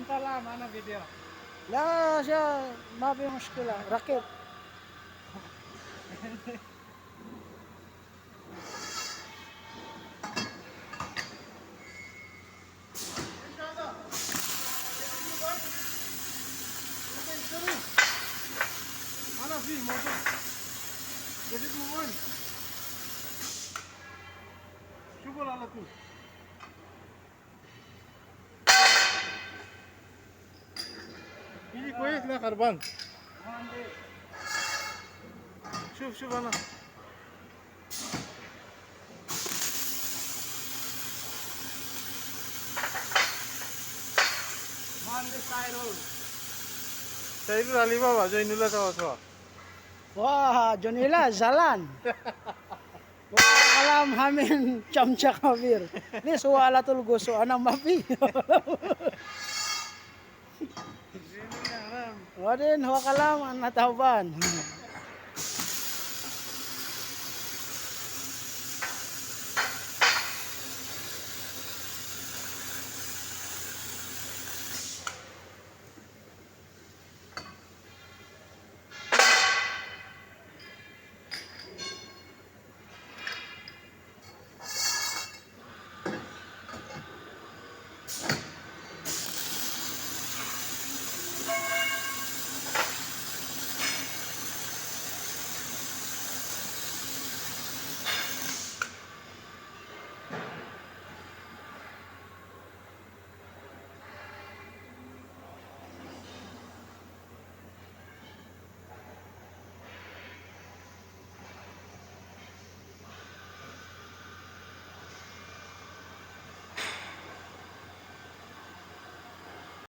طلع معنا فيديو. لا ما في مشكلة ركب. أنا في موجود جديد موبايل شغل على طول. يجي كويس لا خربان. شوف أنا Sairul Alibaba, Jainullah tawa. Wah, Jonila jalan. Wah, kalam hamin camca kabir. Ini sualatul gusu anak mapi. Wadin, wa kalam anak tauban.